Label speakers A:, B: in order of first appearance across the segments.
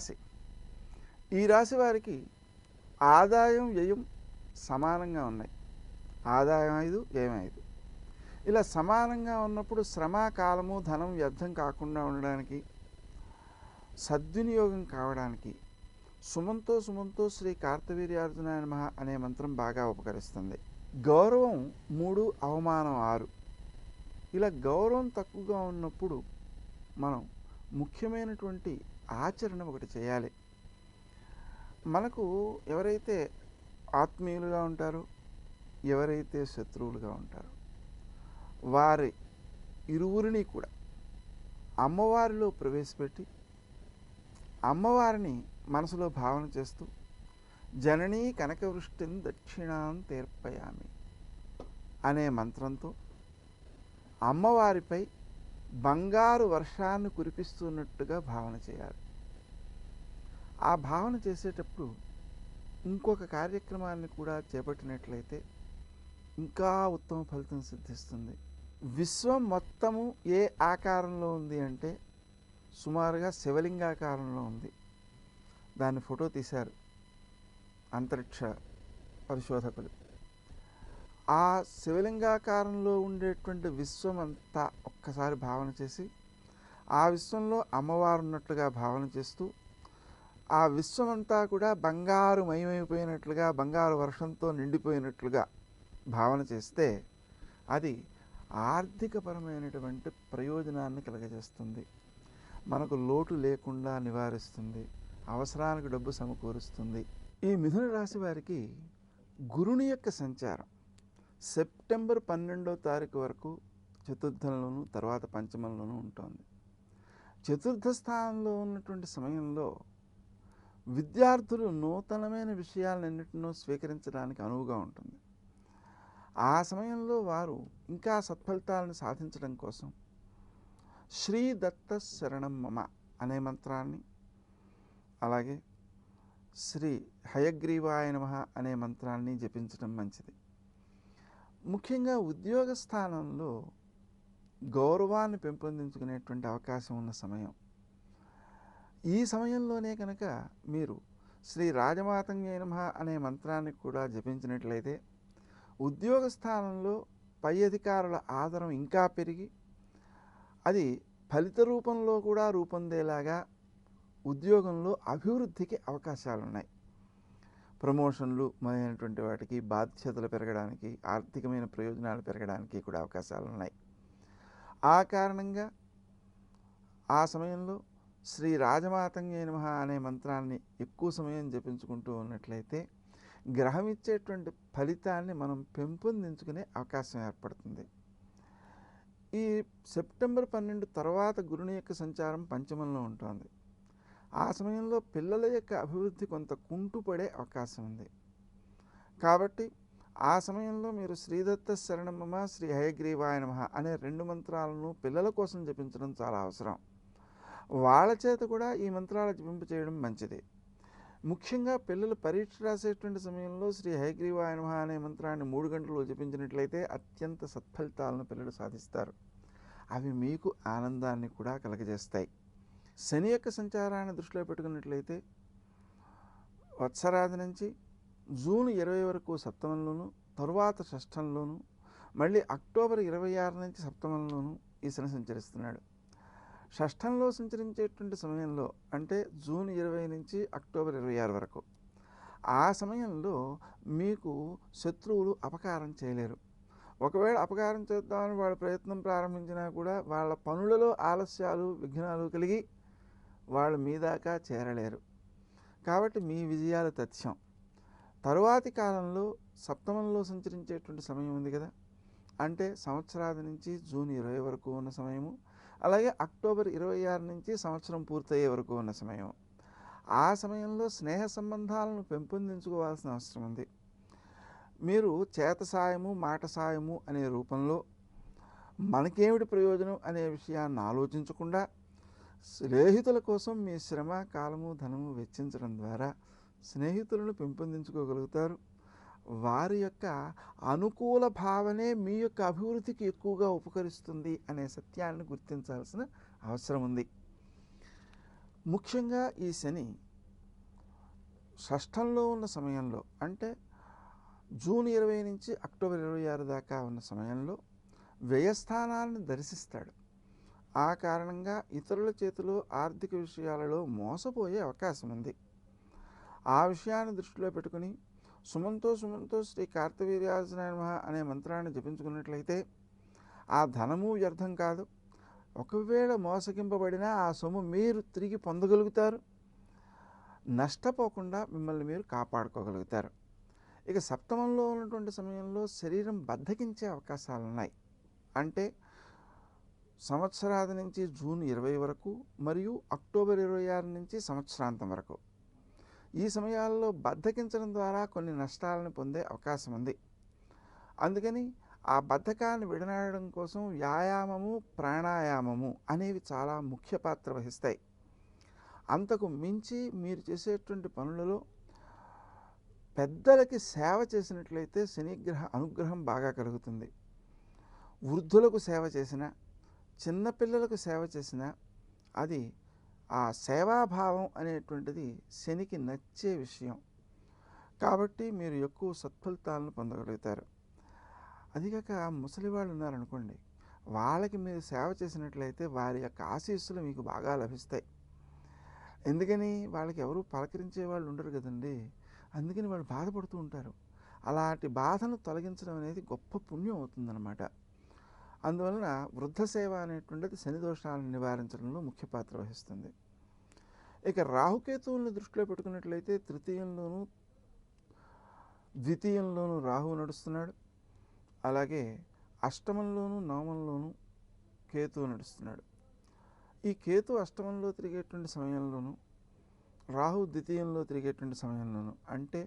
A: రాశి. ఈ రాశి వారికి ఆదాయం వ్యయం సమానంగా ఉన్నాయి. ఆదాయం 5, వ్యయం 5. ఇలా సమానంగా ఉన్నప్పుడు శ్రమ, కాలము, ధనం వ్యర్థం కాకుండా ఉండడానికి, సద్వినియోగం కావడానికి సుమంతో సుమంతో శ్రీ కార్తవీర్యార్జునాయ నమః అనే మంత్రం బాగా ఉపకరిస్తుంది. గౌరవం 3, అవమానం 6. ఇలా గౌరవం తక్కువగా ఉన్నప్పుడు మనం ముఖ్యమైనటువంటి ఆచరణ ఒకటి చేయాలి. మనకు ఎవరైతే ఆత్మీయులుగా ఉంటారో, ఎవరైతే శత్రువులుగా ఉంటారో వారి ఇరువురిని కూడా అమ్మవారిలో ప్రవేశపెట్టి అమ్మవారిని మనసులో భావన చేస్తూ జననీ కనకవృష్టిని దక్షిణాం తీర్పయామి అనే మంత్రంతో అమ్మవారిపై బంగారు వర్షాన్ని కురిపిస్తున్నట్టుగా భావన చేయాలి. ఆ భావన చేసేటప్పుడు ఇంకొక కార్యక్రమాన్ని కూడా చేపట్టినట్లయితే ఇంకా ఉత్తమ ఫలితం సిద్ధిస్తుంది. విశ్వం మొత్తము ఏ ఆకారంలో ఉంది అంటే సుమారుగా శివలింగాకారంలో ఉంది. దాన్ని ఫోటో తీశారు అంతరిక్ష పరిశోధకులు. ఆ శివలింగాకారంలో ఉండేటువంటి విశ్వం అంతా ఒక్కసారి భావన చేసి ఆ విశ్వంలో అమ్మవారు ఉన్నట్లుగా భావన చేస్తూ ఆ విశ్వమంతా కూడా బంగారు మయమైపోయినట్లుగా, బంగారు వర్షంతో నిండిపోయినట్లుగా భావన చేస్తే అది ఆర్థికపరమైనటువంటి ప్రయోజనాన్ని కలుగజేస్తుంది. మనకు లోటు లేకుండా నివారిస్తుంది. అవసరానికి డబ్బు సమకూరుస్తుంది. ఈ మిథున రాశి వారికి గురుని యొక్క సంచారం సెప్టెంబర్ 12వ తారీఖు వరకు చతుర్థంలోనూ తర్వాత పంచమంలోనూ ఉంటుంది. చతుర్థ స్థానంలో ఉన్నటువంటి సమయంలో విద్యార్థులు నూతనమైన విషయాలన్నింటినో స్వీకరించడానికి అనువుగా ఉంటుంది. ఆ సమయంలో వారు ఇంకా సత్ఫలితాలను సాధించడం కోసం శ్రీ దత్త శరణం మమ అనే మంత్రాన్ని, అలాగే శ్రీ హయగ్రీవాయ నమః అనే మంత్రాన్ని జపించడం మంచిది. ముఖ్యంగా ఉద్యోగ స్థానంలో గౌరవాన్ని పెంపొందించుకునేటువంటి అవకాశం ఉన్న సమయం. ఈ సమయంలోనే కనుక మీరు శ్రీ రాజమాతంగే నమః అనే మంత్రాన్ని కూడా జపించినట్లయితే ఉద్యోగ స్థానంలో పై అధికారుల ఆదరం ఇంకా పెరిగి అది ఫలిత రూపంలో కూడా రూపొందేలాగా ఉద్యోగంలో అభివృద్ధికి అవకాశాలు ఉన్నాయి. ప్రమోషన్లు మొదలైనటువంటి వాటికి, బాధ్యతలు పెరగడానికి, ఆర్థికమైన ప్రయోజనాలు పెరగడానికి కూడా అవకాశాలు ఉన్నాయి. ఆ కారణంగా ఆ సమయంలో శ్రీ రాజమాతంగే నమః అనే మంత్రాన్ని ఎక్కువ సమయం జపించుకుంటూ ఉన్నట్లయితే గ్రహం ఇచ్చేటువంటి ఫలితాన్ని మనం పెంపొందించుకునే అవకాశం ఏర్పడుతుంది. ఈ సెప్టెంబర్ 12 తర్వాత గురుని యొక్క సంచారం పంచమంలో ఉంటుంది. ఆ సమయంలో పిల్లల యొక్క అభివృద్ధి కొంత కుంటుపడే అవకాశం ఉంది. కాబట్టి ఆ సమయంలో మీరు శ్రీదత్త శరణం మమ, శ్రీ హయగ్రీవాయ నమః అనే 2 మంత్రాలను పిల్లల కోసం జపించడం చాలా అవసరం. వాళ్ళ చేత కూడా ఈ మంత్రాలు జపింప చేయడం మంచిది. ముఖ్యంగా పిల్లలు పరీక్ష రాసేటువంటి సమయంలో శ్రీ హయగ్రీవాయ నమః అనే మంత్రాన్ని 3 గంటలు జపించినట్లయితే అత్యంత సత్ఫలితాలను పిల్లలు సాధిస్తారు. అవి మీకు ఆనందాన్ని కూడా కలగజేస్తాయి. శని యొక్క సంచారాన్ని దృష్టిలో పెట్టుకున్నట్లయితే వత్సరాది నుంచి జూన్ 20 వరకు సప్తమంలోను, తరువాత షష్ఠంలోను, మళ్ళీ అక్టోబర్ 26 నుంచి సప్తమంలోను ఈ శని సంచరిస్తున్నాడు. షష్ఠంలో సంచరించేటువంటి సమయంలో అంటే జూన్ 20 నుంచి అక్టోబర్ 26 వరకు ఆ సమయంలో మీకు శత్రువులు అపకారం చేయలేరు. ఒకవేళ అపకారం చేద్దామని వాళ్ళ ప్రయత్నం ప్రారంభించినా కూడా వాళ్ళ పనులలో ఆలస్యాలు, విఘ్నాలు కలిగి వాళ్ళ మీదాకా చేరలేరు. కాబట్టి మీ విజయాలు తథ్యం. తరువాతి కాలంలో సప్తమంలో సంచరించేటువంటి సమయం ఉంది కదా, అంటే సంవత్సరాది నుంచి జూన్ 20 వరకు ఉన్న సమయము, అలాగే అక్టోబర్ 26 నుంచి సంవత్సరం పూర్తయ్యే వరకు ఉన్న సమయం. ఆ సమయంలో స్నేహ సంబంధాలను పెంపొందించుకోవాల్సిన అవసరం ఉంది. మీరు చేత సాయము, మాట సాయము అనే రూపంలో మనకేమిటి ప్రయోజనం అనే విషయాన్ని ఆలోచించకుండా స్నేహితుల కోసం మీ శ్రమ, కాలము, ధనము వెచ్చించడం ద్వారా స్నేహితులను పెంపొందించుకోగలుగుతారు. వారి యొక్క అనుకూల భావనే మీ యొక్క అభివృద్ధికి ఎక్కువగా ఉపకరిస్తుంది అనే సత్యాన్ని గుర్తించాల్సిన అవసరం ఉంది. ముఖ్యంగా ఈ శని షష్ఠంలో ఉన్న సమయంలో, అంటే జూన్ 20 నుంచి అక్టోబర్ 26 దాకా ఉన్న సమయంలో వ్యయస్థానాన్ని దర్శిస్తాడు. ఆ కారణంగా ఇతరుల చేతిలో ఆర్థిక విషయాలలో మోసపోయే అవకాశం ఉంది. ఆ విషయాన్ని దృష్టిలో పెట్టుకుని సుమంతో సుమంతో శ్రీ కార్తవీర్యార్జునాయ నమః అనే మంత్రాన్ని జపించుకున్నట్లయితే ఆ ధనము వ్యర్థం కాదు. ఒకవేళ మోసగింపబడినా ఆ సొమ్ము మీరు తిరిగి పొందగలుగుతారు. నష్టపోకుండా మిమ్మల్ని మీరు కాపాడుకోగలుగుతారు. ఇక సప్తమంలో ఉన్నటువంటి సమయంలో శరీరం బద్ధకించే అవకాశాలు ఉన్నాయి. అంటే సంవత్సరాది నుంచి జూన్ 20 వరకు మరియు అక్టోబర్ 26 నుంచి సంవత్సరాంతం వరకు ఈ సమయాల్లో బద్ధకించడం ద్వారా కొన్ని నష్టాలను పొందే అవకాశం ఉంది. అందుకని ఆ బద్ధకాన్ని విడనాడడం కోసం వ్యాయామము, ప్రాణాయామము అనేవి చాలా ముఖ్య పాత్ర వహిస్తాయి. అంతకు మించి మీరు చేసేటువంటి పనులలో పెద్దలకి సేవ చేసినట్లయితే శనిగ్రహ అనుగ్రహం బాగా కలుగుతుంది. వృద్ధులకు సేవ చేసిన, చిన్నపిల్లలకు సేవ చేసిన అది ఆ సేవాభావం అనేటువంటిది శనికి నచ్చే విషయం. కాబట్టి మీరు ఎక్కువ సత్ఫలితాలను పొందగలుగుతారు. అదిగాక ముసలి వాళ్ళు ఉన్నారనుకోండి, వాళ్ళకి మీరు సేవ చేసినట్లయితే వారి యొక్క ఆశీస్సులు మీకు బాగా లభిస్తాయి. ఎందుకని వాళ్ళకి ఎవరు పలకరించే వాళ్ళు ఉండరు కదండి. అందుకని వాళ్ళు బాధపడుతూ ఉంటారు. అలాంటి బాధను తొలగించడం అనేది గొప్ప పుణ్యం అవుతుందన్నమాట. అందువలన వృద్ధ సేవ అనేటువంటిది శని దోషాలను నివారించడంలో ముఖ్య పాత్ర వహిస్తుంది. ఇక రాహుకేతువులను దృష్టిలో పెట్టుకున్నట్లయితే తృతీయంలోనూ ద్వితీయంలోనూ రాహువు నడుస్తున్నాడు. అలాగే అష్టమంలోనూ నవమంలోనూ కేతువు నడుస్తున్నాడు. ఈ కేతు అష్టమంలో తిరిగేటువంటి సమయంలోనూ రాహు ద్వితీయంలో తిరిగేటువంటి సమయంలోనూ, అంటే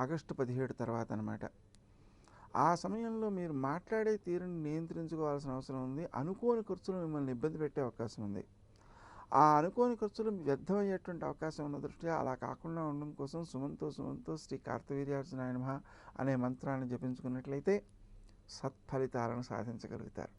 A: ఆగస్టు 17 తర్వాత అన్నమాట. ఆ సమయంలో మీరు మాట్లాడే తీరుని నియంత్రించుకోవాల్సిన అవసరం ఉంది. అనుకోని ఖర్చులు మిమ్మల్ని ఇబ్బంది పెట్టే అవకాశం ఉంది. ఆ అనుకోని ఖర్చులు వ్యర్థమయ్యేటువంటి అవకాశం ఉన్న దృష్ట్యా అలా కాకుండా ఉండడం కోసం సుమంతో సుమంతో శ్రీ కార్తవీర్యార్జునాయ నమః అనే మంత్రాన్ని జపించుకున్నట్లయితే సత్ఫలితాలను సాధించగలుగుతారు.